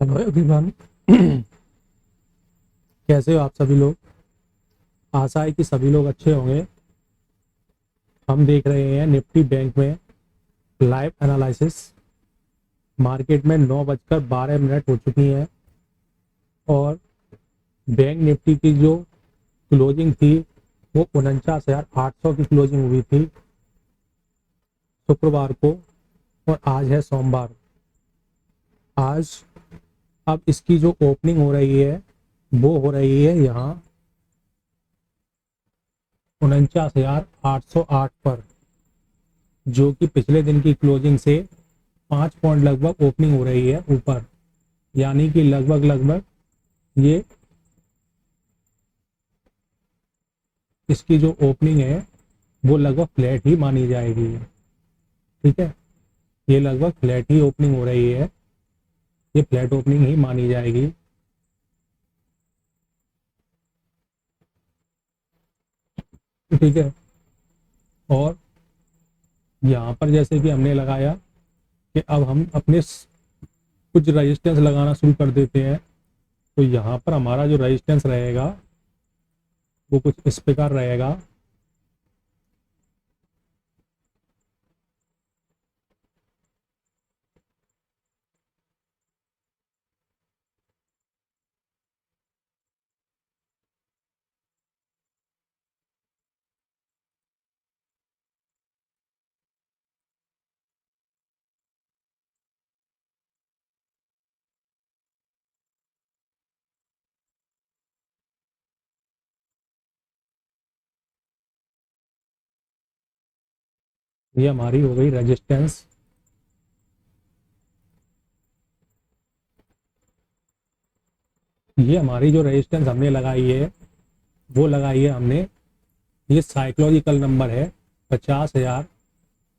Hello everyone. कैसे हो आप सभी लोग। आशा है कि सभी लोग अच्छे होंगे। हम देख रहे हैं निफ्टी बैंक में लाइव एनालिसिस। मार्केट में 9:12 हो चुकी हैं और बैंक निफ्टी की जो क्लोजिंग थी वो 49,800 की क्लोजिंग हुई थी शुक्रवार को। और आज है सोमवार। आज अब इसकी जो ओपनिंग हो रही है वो हो रही है यहाँ 49,808 पर, जो कि पिछले दिन की क्लोजिंग से 5 पॉइंट लगभग ओपनिंग हो रही है ऊपर। यानी कि लगभग लगभग ये इसकी जो ओपनिंग है वो लगभग फ्लैट ही मानी जाएगी। ठीक है, ये लगभग फ्लैट ही ओपनिंग हो रही है, ये फ्लैट ओपनिंग ही मानी जाएगी। ठीक है, और यहाँ पर जैसे कि हमने लगाया कि अब हम अपने कुछ रेजिस्टेंस लगाना शुरू कर देते हैं। तो यहाँ पर हमारा जो रेजिस्टेंस रहेगा वो कुछ इस प्रकार रहेगा। ये हमारी हो गई रेजिस्टेंस। ये हमारी जो रेजिस्टेंस हमने लगाई है वो लगाई है हमने, ये साइकोलॉजिकल नंबर है 50,000।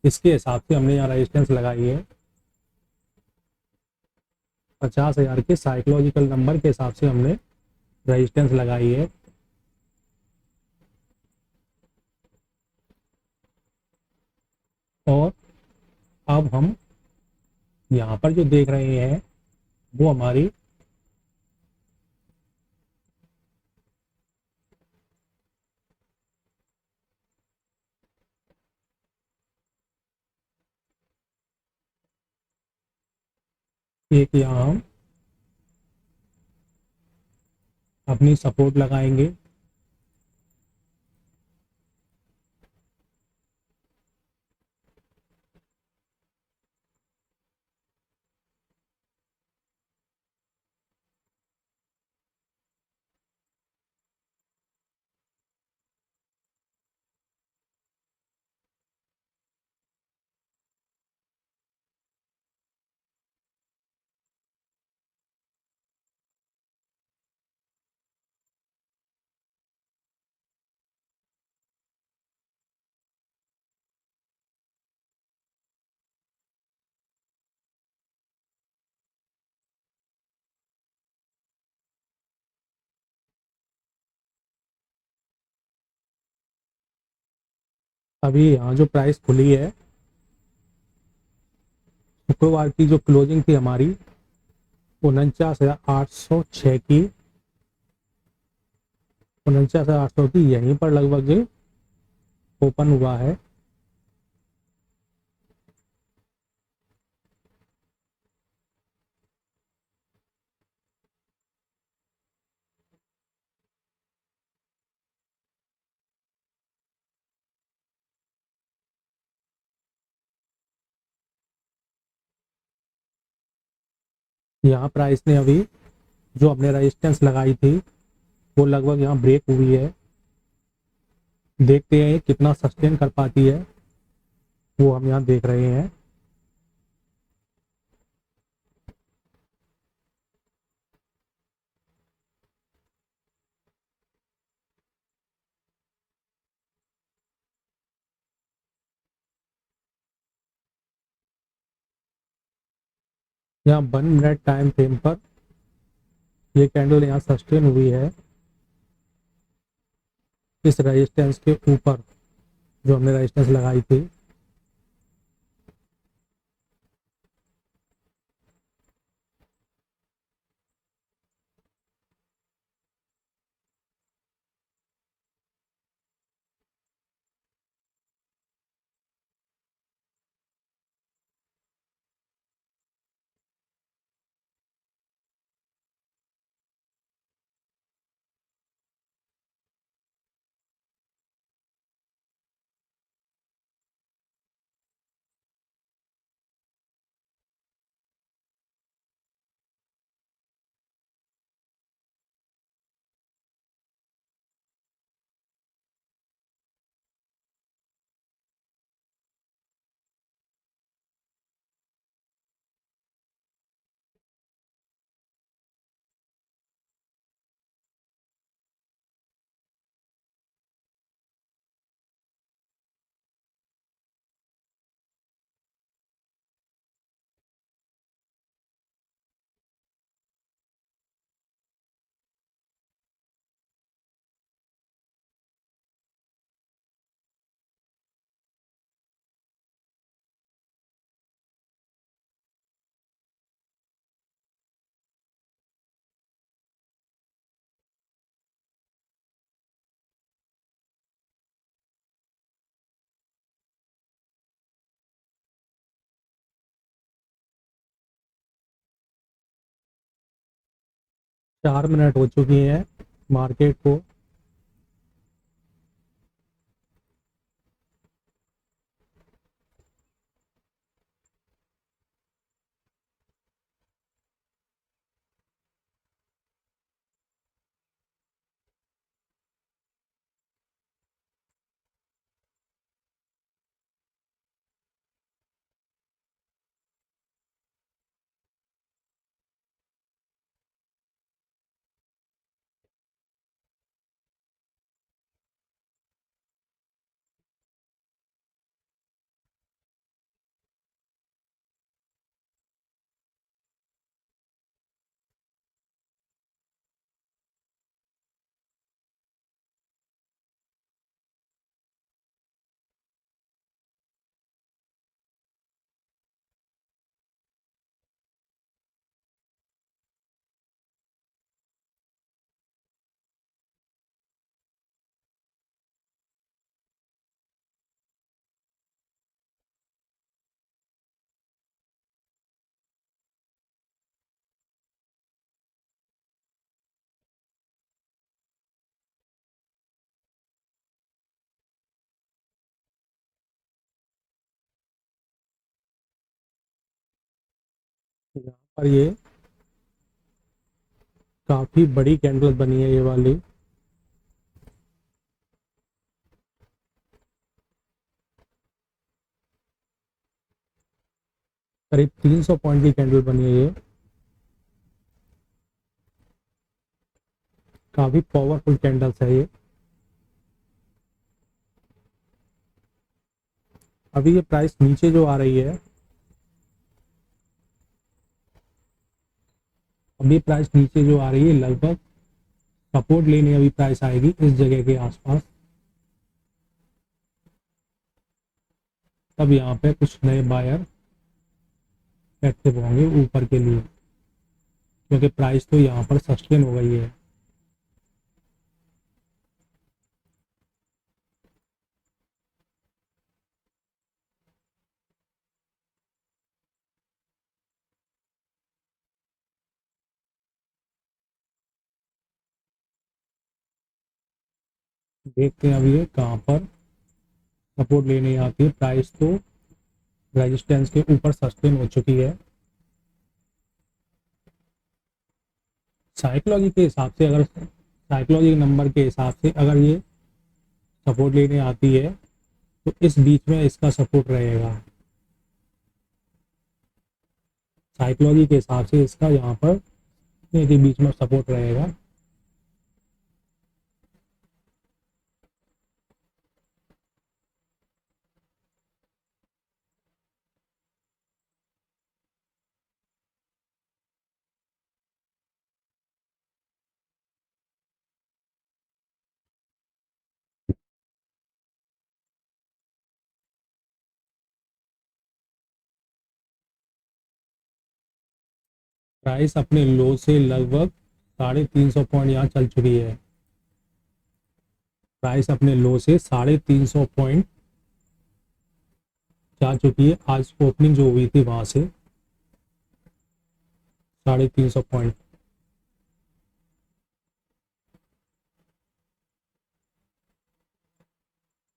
इसके हिसाब से हमने यहाँ रेजिस्टेंस लगाई है। 50,000 के साइकोलॉजिकल नंबर के हिसाब से हमने रेजिस्टेंस लगाई है। और अब हम यहाँ पर जो देख रहे हैं वो हमारी एक, यहाँ हम अपनी सपोर्ट लगाएंगे। अभी यहाँ जो प्राइस खुली है, शुक्रवार की जो क्लोजिंग थी हमारी 49,806 की, 49,800 की यहीं पर लगभग ओपन हुआ है। यहाँ प्राइस ने अभी जो अपने रेजिस्टेंस लगाई थी वो लगभग यहाँ ब्रेक हुई है। देखते हैं कितना सस्टेन कर पाती है, वो हम यहाँ देख रहे हैं। यहाँ 1 मिनट टाइम फ्रेम पर ये कैंडल यहाँ सस्टेन हुई है इस रेजिस्टेंस के ऊपर जो हमने रेजिस्टेंस लगाई थी। 4 मिनट हो चुकी हैं मार्केट को। यहाँ पर ये काफी बड़ी कैंडल बनी है ये वाली। करीब 300 पॉइंट की कैंडल बनी है ये। काफी पावरफुल कैंडल्स है ये। अभी ये प्राइस नीचे जो आ रही है, अभी प्राइस नीचे जो आ रही है लगभग सपोर्ट लेने अभी प्राइस आएगी इस जगह के आसपास। तब यहाँ पे कुछ नए बायर एक्टिव होंगे ऊपर के लिए, क्योंकि प्राइस तो यहाँ पर सस्टेन हो गई है। देखते हैं अभी ये कहाँ पर सपोर्ट लेने आती है। प्राइस तो रेजिस्टेंस के ऊपर सस्टेन हो चुकी है। साइकोलॉजी के हिसाब से, अगर साइकोलॉजी नंबर के हिसाब से अगर ये सपोर्ट लेने आती है तो इस बीच में इसका सपोर्ट रहेगा। साइकोलॉजी के हिसाब से इसका यहाँ पर के बीच में सपोर्ट रहेगा। प्राइस अपने लो से लगभग 350 पॉइंट यहाँ चल चुकी है। प्राइस अपने लो से 350 पॉइंट जा चुकी है। आज ओपनिंग जो हुई थी वहां से 350 पॉइंट।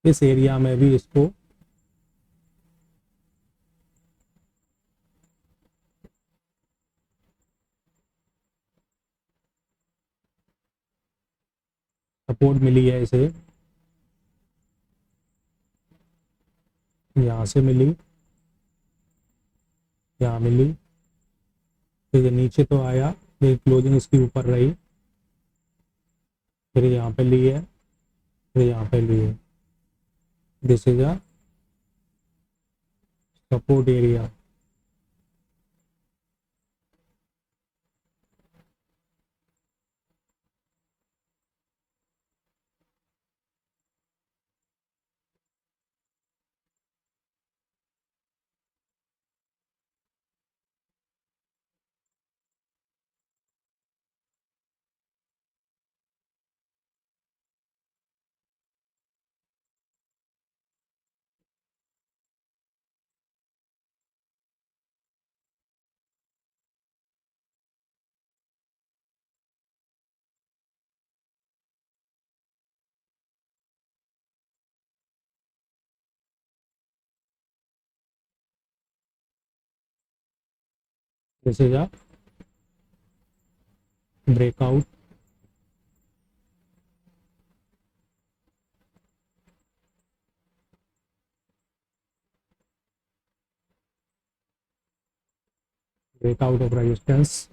इस एरिया में भी इसको सपोर्ट मिली है। इसे यहाँ से मिली, यहाँ मिली, फिर ये नीचे तो आया, फिर क्लोजिंग इसकी ऊपर रही, फिर यहाँ पे ली है, फिर यहाँ पे ली है। This is a support area. This is a breakout, breakout of resistance.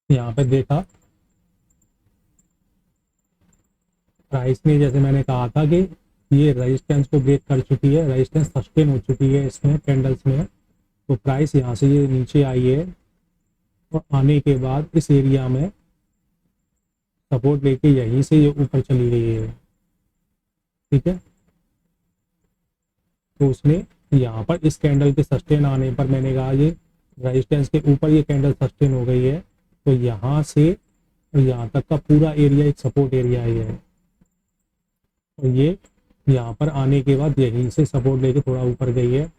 यहाँ पे देखा प्राइस ने, जैसे मैंने कहा था कि ये रेजिस्टेंस को ब्रेक कर चुकी है, रेजिस्टेंस सस्टेन हो चुकी है इसमें कैंडल्स में। तो प्राइस यहाँ से ये नीचे आई है और आने के बाद इस एरिया में सपोर्ट लेके यहीं से ये ऊपर चली गई है। ठीक है, तो उसने यहाँ पर इस कैंडल के सस्टेन आने पर मैंने कहा ये रेजिस्टेंस के ऊपर ये कैंडल सस्टेन हो गई है, तो यहाँ से यहाँ तक का पूरा एरिया एक सपोर्ट एरिया ही है। और ये यहाँ पर आने के बाद यहीं से सपोर्ट लेके थोड़ा ऊपर गई है।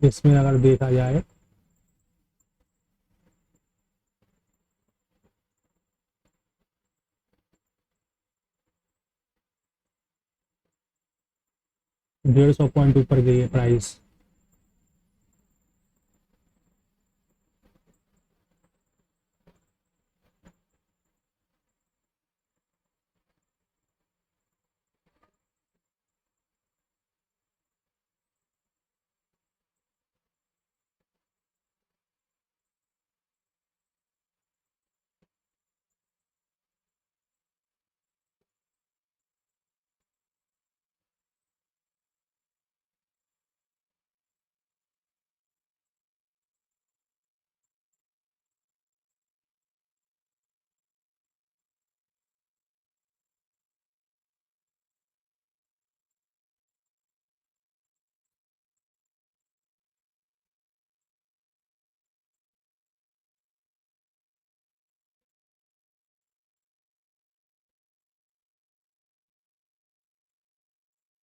इसमें अगर देखा जाए 150 पॉइंट ऊपर गई है प्राइस।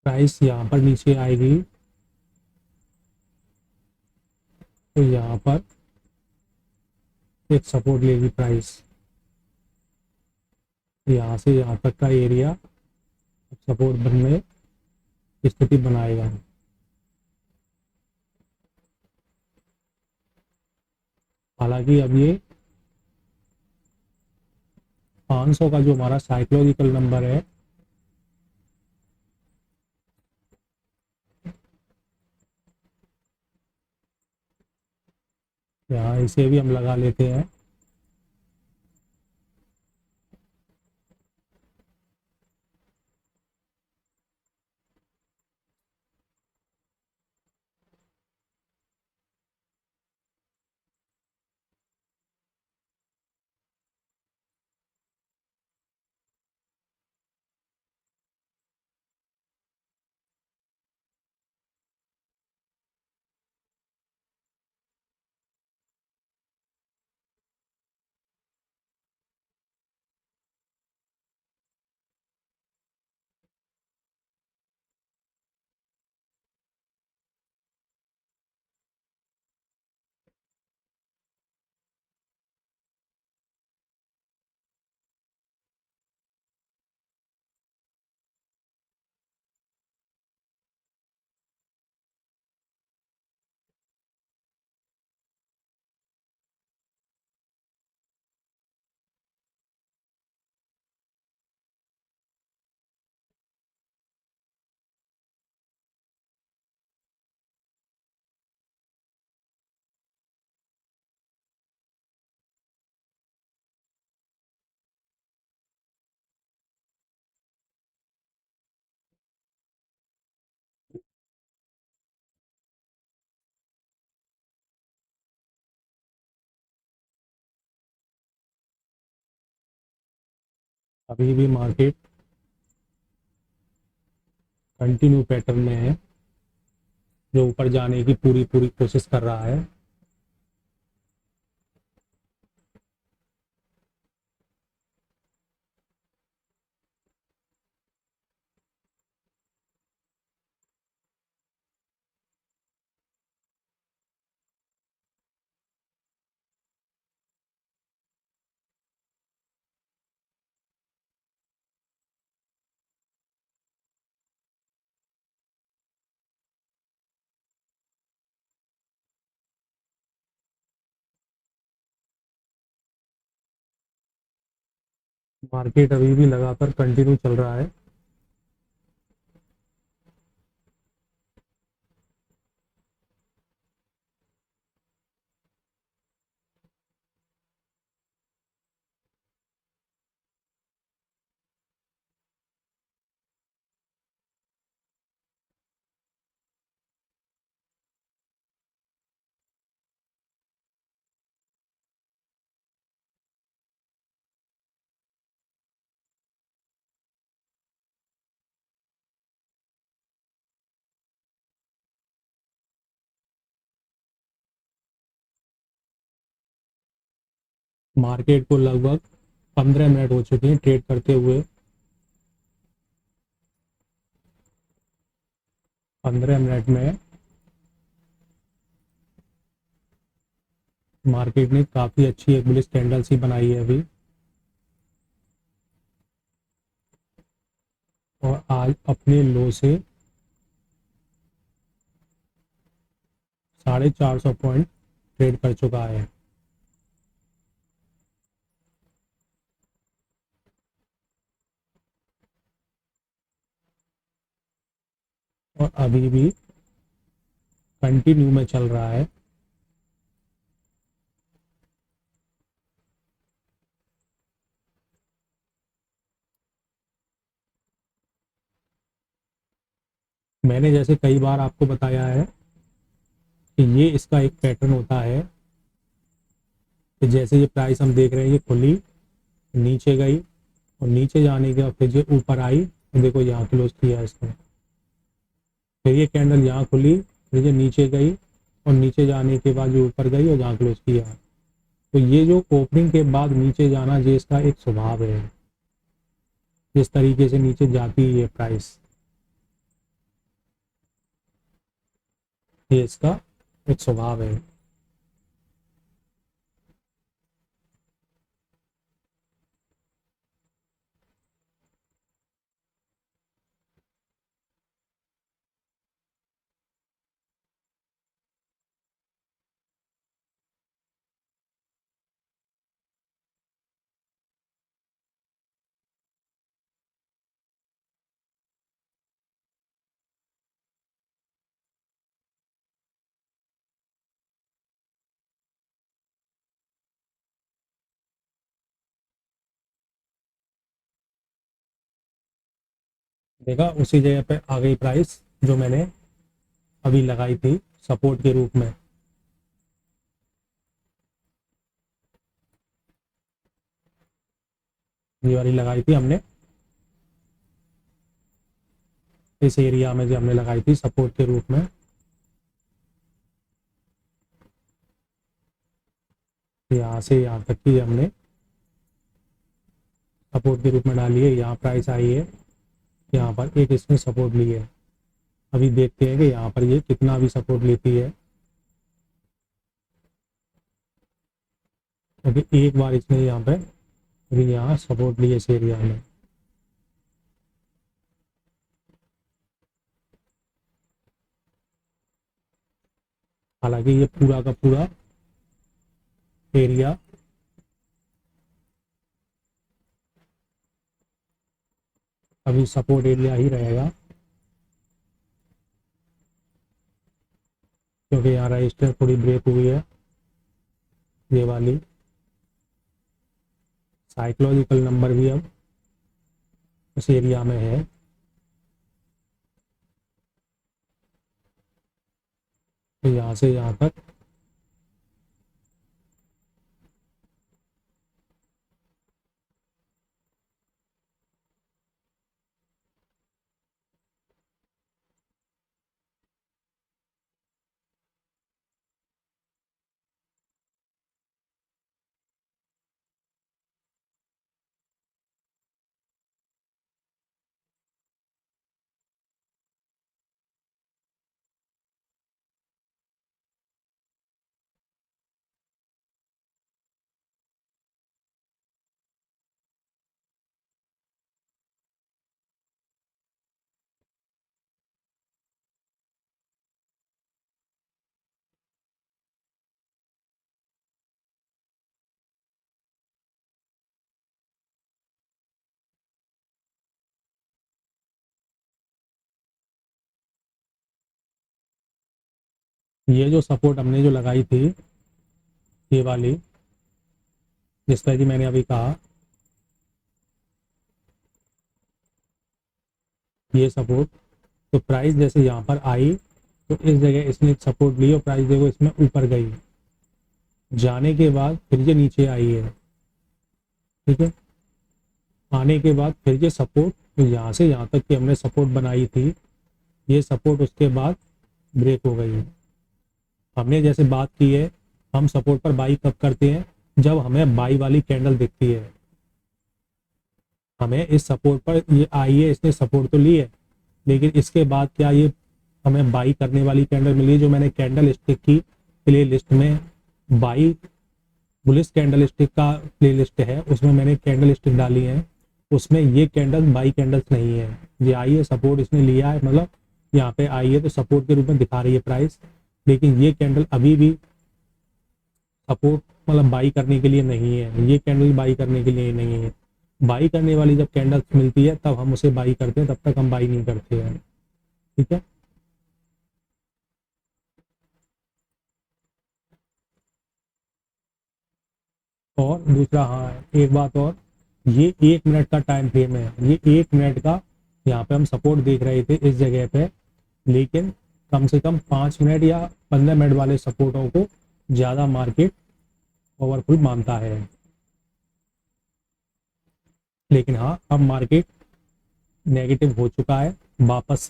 प्राइस यहाँ पर नीचे आएगी तो यहाँ पर एक सपोर्ट लेगी प्राइस, यहाँ से यहाँ तक का एरिया सपोर्ट बनने की स्थिति बनाएगा। हालांकि अब ये 500 का जो हमारा साइकोलॉजिकल नंबर है, यहाँ इसे भी हम लगा लेते हैं। अभी भी मार्केट कंटिन्यू पैटर्न में है, जो ऊपर जाने की पूरी पूरी कोशिश कर रहा है। मार्केट अभी भी लगातार कंटिन्यू चल रहा है। मार्केट को लगभग 15 मिनट हो चुके हैं ट्रेड करते हुए। 15 मिनट में मार्केट ने काफ़ी अच्छी एक बुलिश कैंडल सी बनाई है अभी, और आज अपने लो से 450 पॉइंट ट्रेड कर चुका है। और अभी भी कंटिन्यू में चल रहा है। मैंने जैसे कई बार आपको बताया है कि ये इसका एक पैटर्न होता है कि जैसे ये प्राइस हम देख रहे हैं, ये खुली, नीचे गई, और नीचे जाने के बाद फिर ये ऊपर आई, देखो यहाँ क्लोज किया इसने, फिर ये कैंडल यहाँ खुली, फिर ये नीचे गई, और नीचे जाने के बाद ये ऊपर गई और यहाँ क्लोज किया। तो ये जो ओपनिंग के बाद नीचे जाना, ये इसका एक स्वभाव है। जिस तरीके से नीचे जाती है प्राइस, ये इसका एक स्वभाव है। देखा, उसी जगह पे आ गई प्राइस जो मैंने अभी लगाई थी सपोर्ट के रूप में। ये वाली लगाई थी हमने इस एरिया में, जो हमने लगाई थी सपोर्ट के रूप में। यहाँ से यहाँ तक की हमने सपोर्ट के रूप में डाली है। यहाँ प्राइस आई है, यहाँ पर एक इसने सपोर्ट ली है। अभी देखते हैं कि यहाँ पर ये कितना भी सपोर्ट लेती है, क्योंकि एक बार इसने यहाँ पे अभी यहाँ सपोर्ट ली है इस एरिया में। हालांकि ये पूरा का पूरा एरिया अभी सपोर्ट एरिया ही रहेगा, क्योंकि यहाँ रजिस्टर थोड़ी ब्रेक हुई है। ये वाली साइकोलॉजिकल नंबर भी अब उस एरिया में है। तो यहाँ से यहाँ तक ये जो सपोर्ट हमने जो लगाई थी, ये वाली, जिस पर कि मैंने अभी कहा, ये सपोर्ट, तो प्राइस जैसे यहाँ पर आई तो इस जगह इसने सपोर्ट ली और प्राइस देखो इसमें ऊपर गई, जाने के बाद फिर ये नीचे आई है। ठीक है, आने के बाद फिर ये सपोर्ट, तो यहाँ से यहाँ तक कि हमने सपोर्ट बनाई थी, ये सपोर्ट उसके बाद ब्रेक हो गई। हमने जैसे बात की है, हम सपोर्ट पर बाई कब करते हैं, जब हमें बाई वाली कैंडल दिखती है। हमें इस सपोर्ट पर ये आई है, इसने सपोर्ट तो ली है, लेकिन इसके बाद क्या ये हमें बाई करने वाली कैंडल मिली, जो मैंने कैंडल स्टिक की प्ले लिस्ट में बाई बुलिस कैंडल स्टिक का प्ले लिस्ट है, उसमें मैंने कैंडल स्टिक डाली है, उसमें ये कैंडल बाई कैंडल्स नहीं है। ये आई है, सपोर्ट इसने लिया है, मतलब यहाँ पे आई है तो सपोर्ट के रूप में दिखा रही है प्राइस, लेकिन ये कैंडल अभी भी सपोर्ट मतलब बाई करने के लिए नहीं है, ये कैंडल बाई करने के लिए नहीं है। बाई करने वाली जब कैंडल्स मिलती है तब हम उसे बाई करते हैं, तब तक हम बाई नहीं करते हैं। ठीक है, और दूसरा, हाँ एक बात और, ये 1 मिनट का टाइम फ्रेम है, ये 1 मिनट का, यहाँ पे हम सपोर्ट देख रहे थे इस जगह पे, लेकिन कम से कम 5 मिनट या 15 मिनट वाले सपोर्टों को ज्यादा मार्केट पावरफुल मानता है। लेकिन हाँ, अब मार्केट नेगेटिव हो चुका है, वापस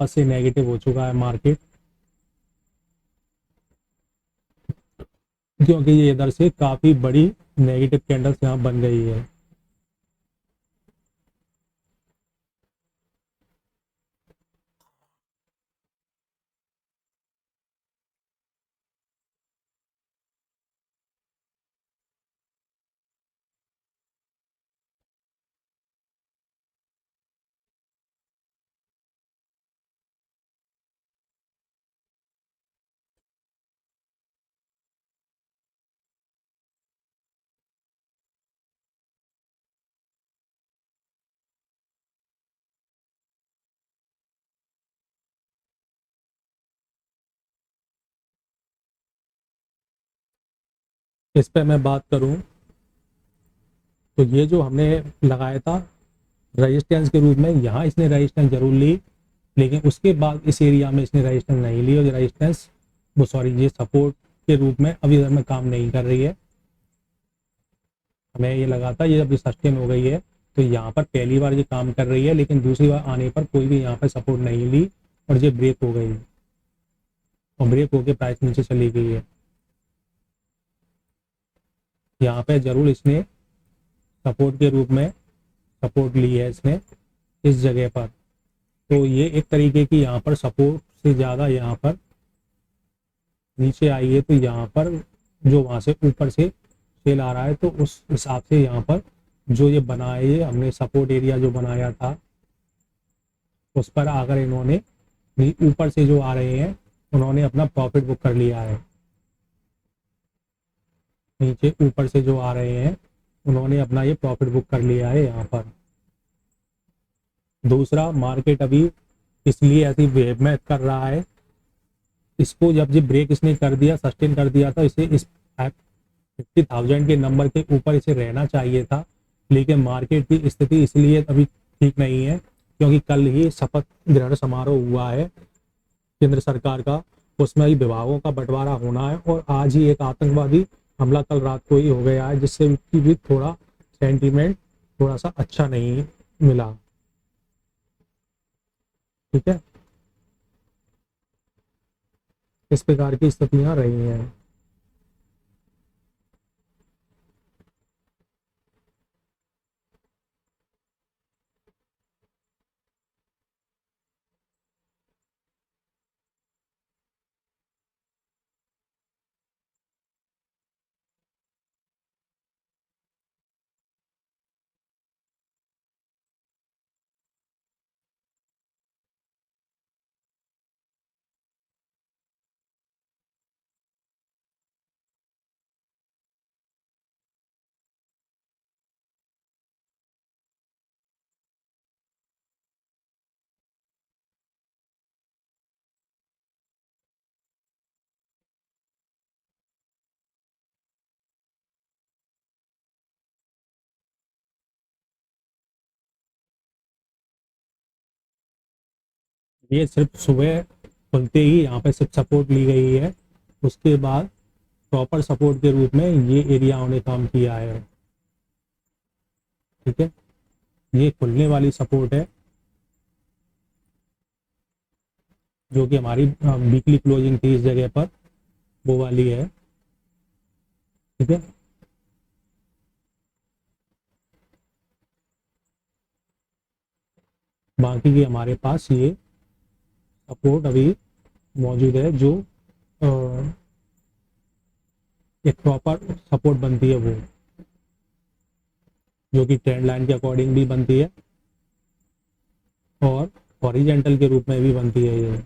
से नेगेटिव हो चुका है मार्केट, क्योंकि ये इधर से काफी बड़ी नेगेटिव कैंडल्स यहाँ बन गई है। इस पे मैं बात करूं, तो ये जो हमने लगाया था रेजिस्टेंस के रूप में, यहाँ इसने रेजिस्टेंस जरूर ली, लेकिन उसके बाद इस एरिया में इसने रेजिस्टेंस नहीं ली, और रेजिस्टेंस वो सॉरी ये सपोर्ट के रूप में अभी इधर में काम नहीं कर रही है। हमें ये लगा था ये अभी सस्टेन हो गई है, तो यहाँ पर पहली बार ये काम कर रही है, लेकिन दूसरी बार आने पर कोई भी यहाँ पर सपोर्ट नहीं ली और ये ब्रेक हो गई, और ब्रेक होकर प्राइस नीचे चली गई है। यहाँ पे जरूर इसने सपोर्ट के रूप में सपोर्ट ली है इसने इस जगह पर, तो ये एक तरीके की यहाँ पर सपोर्ट से ज़्यादा यहाँ पर नीचे आई है, तो यहाँ पर जो वहाँ से ऊपर से सेल आ रहा है, तो उस हिसाब से यहाँ पर जो ये बनाया है, हमने सपोर्ट एरिया जो बनाया था उस पर आकर इन्होंने ऊपर से जो आ रहे हैं उन्होंने अपना प्रॉफिट बुक कर लिया है। नीचे ऊपर से जो आ रहे हैं उन्होंने अपना ये प्रॉफिट बुक कर लिया है यहाँ पर। दूसरा, मार्केट अभी इसलिए ऐसी वेव में कर रहा है, इसको जब ये ब्रेक इसने कर दिया, सस्टेन कर दिया था, इसे इस 50,000 के नंबर के ऊपर इसे रहना चाहिए था, लेकिन मार्केट की स्थिति इसलिए अभी ठीक नहीं है क्योंकि कल ही शपथ ग्रहण समारोह हुआ है केंद्र सरकार का, उसमें ही विभागों का बंटवारा होना है, और आज ही एक आतंकवादी हमला कल रात को ही हो गया है, जिससे कि भी थोड़ा सेंटीमेंट थोड़ा सा अच्छा नहीं मिला। ठीक है, इस प्रकार की स्थितियां रही हैं। ये सिर्फ सुबह खुलते ही यहाँ पे सिर्फ सपोर्ट ली गई है, उसके बाद प्रॉपर सपोर्ट के रूप में ये एरियाओं ने काम किया है। ठीक है, ये खुलने वाली सपोर्ट है जो कि हमारी वीकली क्लोजिंग थी इस जगह पर, वो वाली है। ठीक है, बाकी की हमारे पास ये सपोर्ट अभी मौजूद है जो अ, एक प्रॉपर सपोर्ट बनती है वो, जो कि ट्रेंड लाइन के अकॉर्डिंग भी बनती है और हॉरिजेंटल के रूप में भी बनती है ये।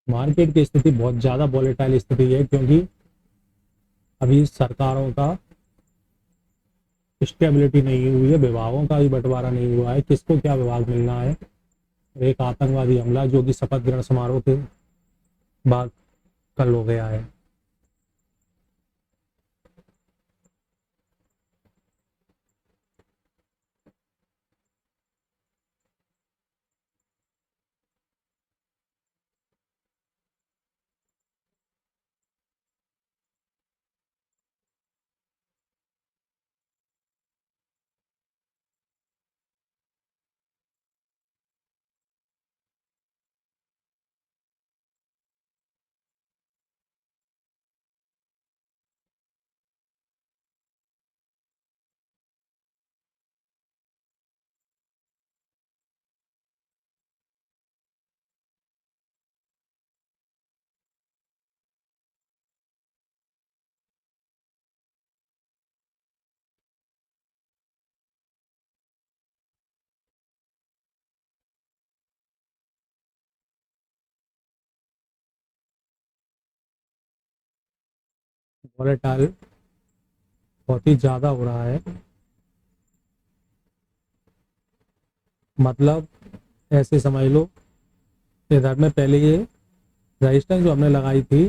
मार्केट की स्थिति बहुत ज़्यादा वॉलेटाइल स्थिति है, क्योंकि अभी सरकारों का स्टेबिलिटी नहीं हुई है, विभागों का भी बंटवारा नहीं हुआ है, किसको क्या विभाग मिलना है। एक आतंकवादी हमला जो कि शपथ ग्रहण समारोह के बाद कल हो गया है। वॉलेटाइल बहुत ही ज़्यादा हो रहा है, मतलब ऐसे समझ लो, इधर में पहले ये रजिस्टेंस जो हमने लगाई थी,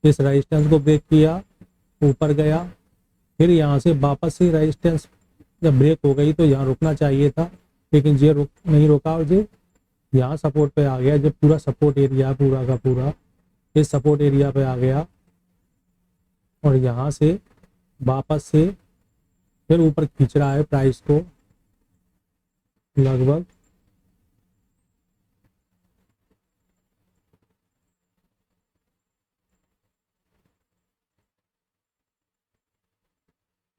इस रजिस्टेंस को ब्रेक किया, ऊपर गया, फिर यहाँ से वापस से रजिस्टेंस जब ब्रेक हो गई तो यहाँ रुकना चाहिए था, लेकिन ये रुक नहीं रुका और ये यहाँ सपोर्ट पे आ गया। जब पूरा सपोर्ट एरिया पूरा का पूरा इस सपोर्ट एरिया पे आ गया और यहाँ से वापस से फिर ऊपर खींच रहा है प्राइस को लगभग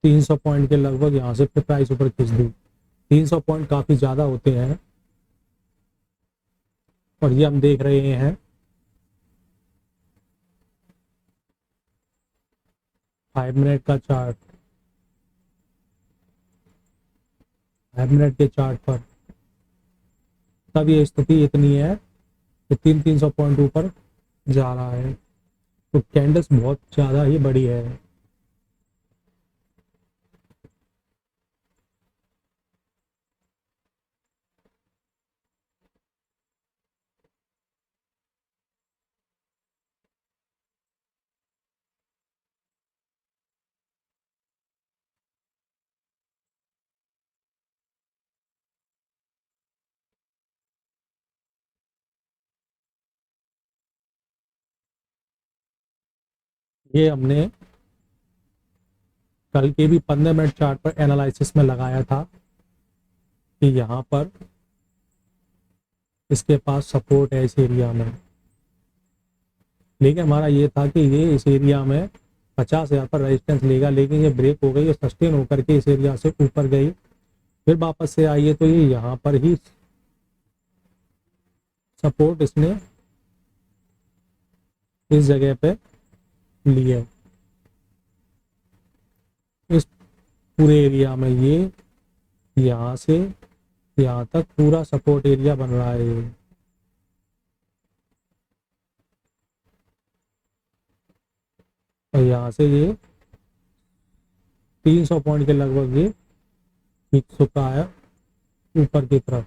300 पॉइंट के लगभग यहाँ से फिर प्राइस ऊपर खींच दी। 300 पॉइंट काफ़ी ज़्यादा होते हैं और ये हम देख रहे हैं 5 मिनट का चार्ट, 5 मिनट के चार्ट पर तब ये स्थिति इतनी है कि 300 पॉइंट ऊपर जा रहा है, तो कैंडल्स बहुत ज़्यादा ही बड़ी है। ये हमने कल के भी 15 मिनट चार्ट पर एनालिसिस में लगाया था कि यहाँ पर इसके पास सपोर्ट है इस एरिया में, लेकिन हमारा ये था कि ये इस एरिया में 50,000 पर रेजिस्टेंस लेगा, लेकिन ये ब्रेक हो गई और सस्टेन होकर के इस एरिया से ऊपर गई, फिर वापस से आई है, तो ये यहाँ पर ही सपोर्ट इसने इस जगह पे ली है। इस पूरे एरिया में ये यहाँ से यहाँ तक पूरा सपोर्ट एरिया बन रहा है ये। और यहाँ से ये 300 पॉइंट के लगभग ये खींच चुका है ऊपर की तरफ।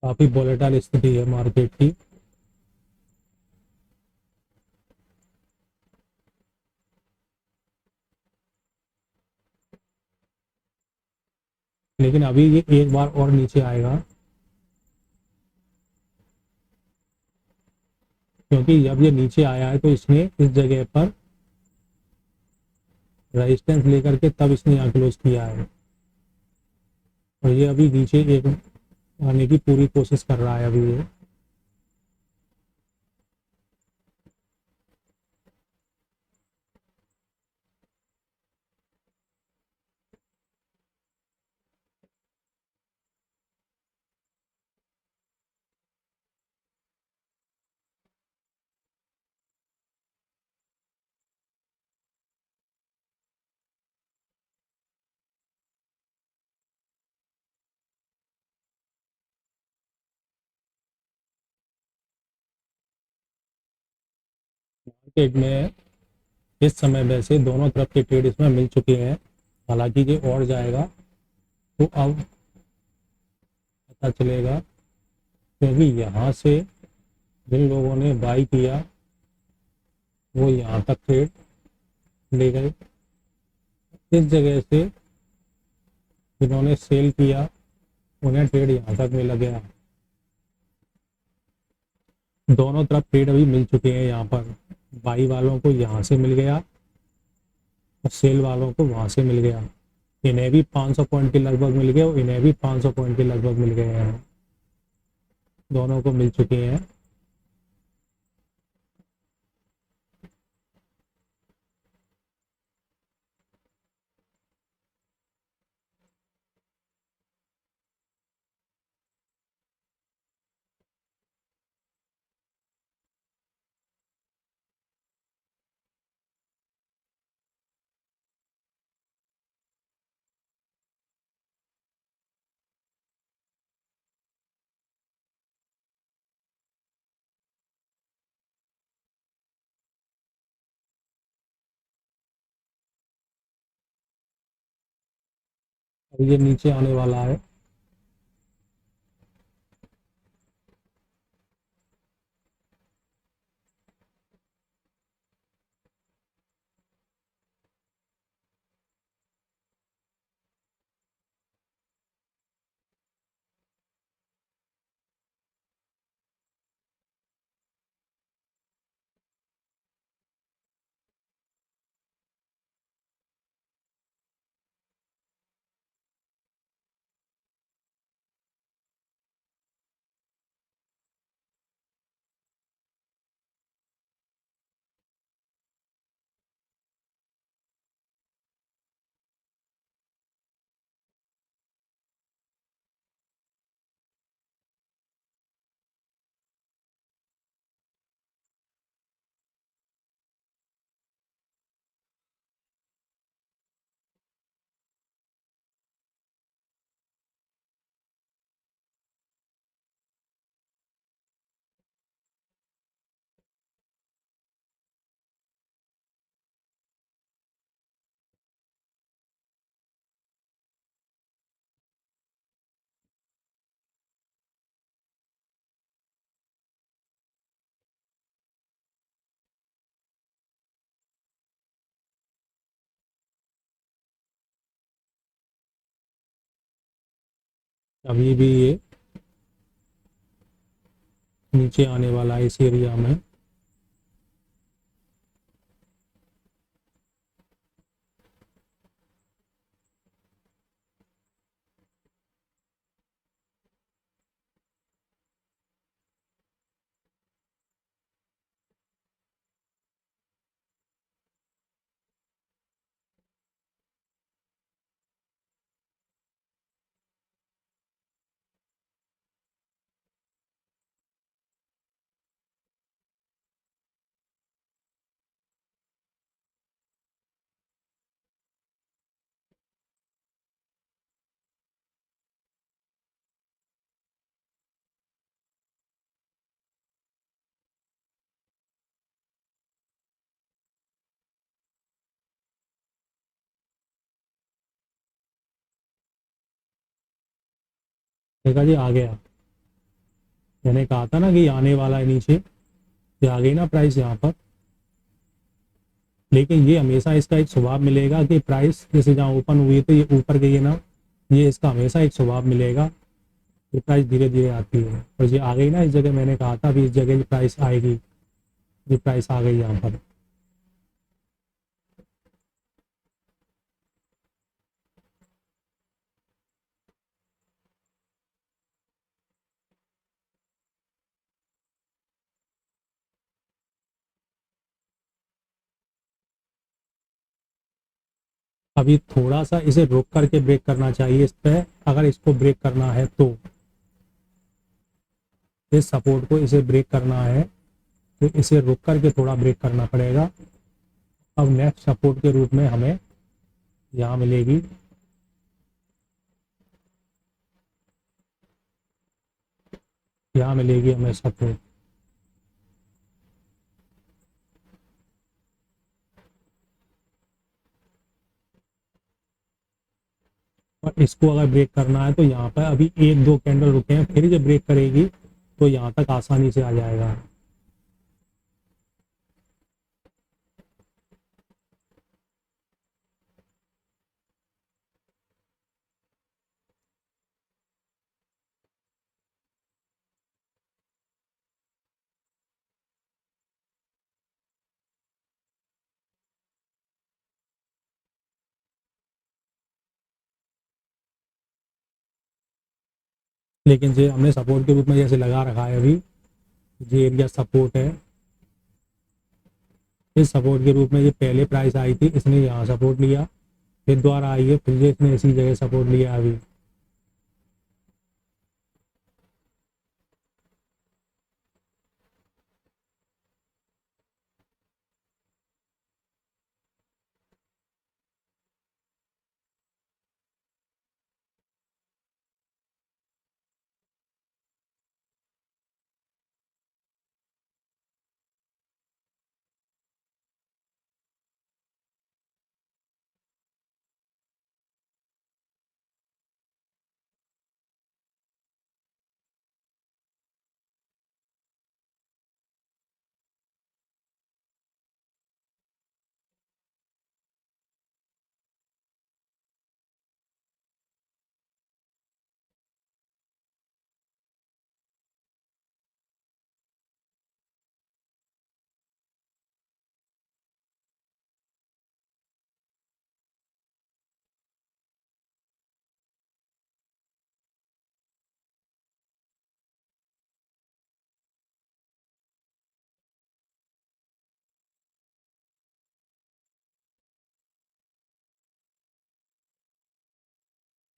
काफी वोलेटाइल स्थिति है मार्केट की। लेकिन अभी ये एक बार और नीचे आएगा, क्योंकि जब ये नीचे आया है तो इसने इस जगह पर रेजिस्टेंस लेकर के तब इसने यहाँ क्लोज किया है, और ये अभी नीचे एक आने की पूरी कोशिश कर रहा है अभी ये। मार्केट में इस समय वैसे दोनों तरफ के ट्रेड इसमें मिल चुके हैं, हालांकि ये और जाएगा तो अब पता चलेगा, क्योंकि यहाँ से जिन लोगों ने बाई किया वो यहाँ तक ट्रेड ले गए, इस जगह से जिन्होंने सेल किया उन्हें ट्रेड यहाँ तक मिल गया। दोनों तरफ ट्रेड अभी मिल चुके हैं, यहाँ पर बाई वालों को यहाँ से मिल गया और सेल वालों को वहाँ से मिल गया। इन्हें भी 500 पॉइंट के लगभग मिल गए और इन्हें भी 500 पॉइंट के लगभग मिल गए हैं, दोनों को मिल चुके हैं। अब ये नीचे आने वाला है। अभी भी ये नीचे आने वाला है इस एरिया में। देखा जी, आ गया। मैंने कहा था ना कि आने वाला है नीचे, ये आ गई ना प्राइस यहाँ पर। लेकिन ये हमेशा इसका एक स्वभाव मिलेगा कि प्राइस जैसे जहाँ ओपन हुई तो ये ऊपर गई है ना, ये इसका हमेशा एक स्वभाव मिलेगा। ये प्राइस धीरे धीरे आती है और ये आ गई ना इस जगह। मैंने कहा था अभी इस जगह प्राइस आएगी, ये प्राइस आ गई यहाँ पर। अभी थोड़ा सा इसे रोक करके ब्रेक करना चाहिए इस पे, अगर इसको ब्रेक करना है तो। इस सपोर्ट को इसे ब्रेक करना है तो इसे रुक करके थोड़ा ब्रेक करना पड़ेगा। अब नेक्स्ट सपोर्ट के रूप में हमें यहाँ मिलेगी, यहाँ मिलेगी हमें सपोर्ट। और इसको अगर ब्रेक करना है तो यहाँ पर अभी एक दो कैंडल रुके हैं, फिर ये ब्रेक करेगी तो यहाँ तक आसानी से आ जाएगा। लेकिन ये हमने सपोर्ट के रूप में जैसे लगा रखा है अभी, ये एरिया सपोर्ट है। इस सपोर्ट के रूप में ये पहले प्राइस आई थी, इसने यहाँ सपोर्ट लिया, फिर दोबारा आई है, फिर इसने इसी जगह सपोर्ट लिया अभी।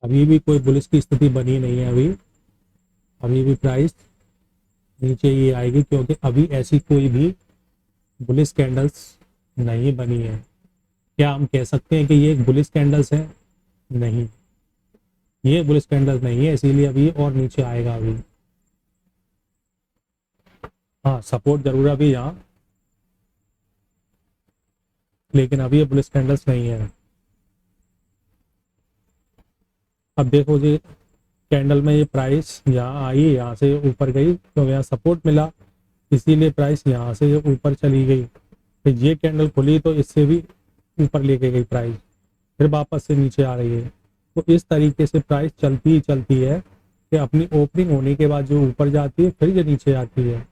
अभी भी कोई बुलिश की स्थिति बनी नहीं है अभी। अभी भी प्राइस नीचे ही आएगी क्योंकि अभी ऐसी कोई भी बुलिश कैंडल्स नहीं बनी है। क्या हम कह सकते हैं कि ये एक बुलिश कैंडल्स है? नहीं, ये बुलिश कैंडल्स नहीं है, इसीलिए अभी और नीचे आएगा अभी। हाँ, सपोर्ट जरूर है अभी यहाँ, लेकिन अभी ये बुलिश कैंडल्स नहीं है। अब देखो जी, कैंडल में ये प्राइस यहाँ आई, यहाँ से ऊपर गई तो यहाँ सपोर्ट मिला, इसीलिए प्राइस यहाँ से ऊपर चली गई। फिर ये कैंडल खुली तो इससे भी ऊपर लेके गई प्राइस, फिर वापस से नीचे आ रही है। तो इस तरीके से प्राइस चलती ही चलती है। कि अपनी ओपनिंग होने के बाद जो ऊपर जाती है फिर ये नीचे आती है।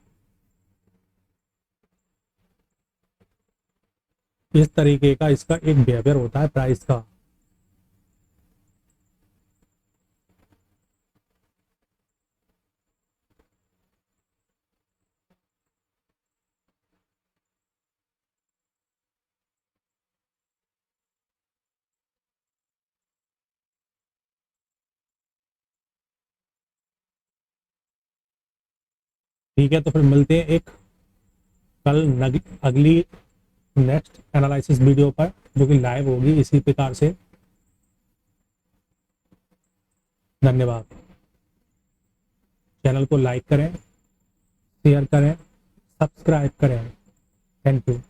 इस तरीके का इसका एक बिहेवियर होता है प्राइस का। ठीक है, तो फिर मिलते हैं एक कल अगली नेक्स्ट एनालिसिस वीडियो पर, जो कि लाइव होगी इसी प्रकार से। धन्यवाद। चैनल को लाइक करें, शेयर करें, सब्सक्राइब करें। Thank you.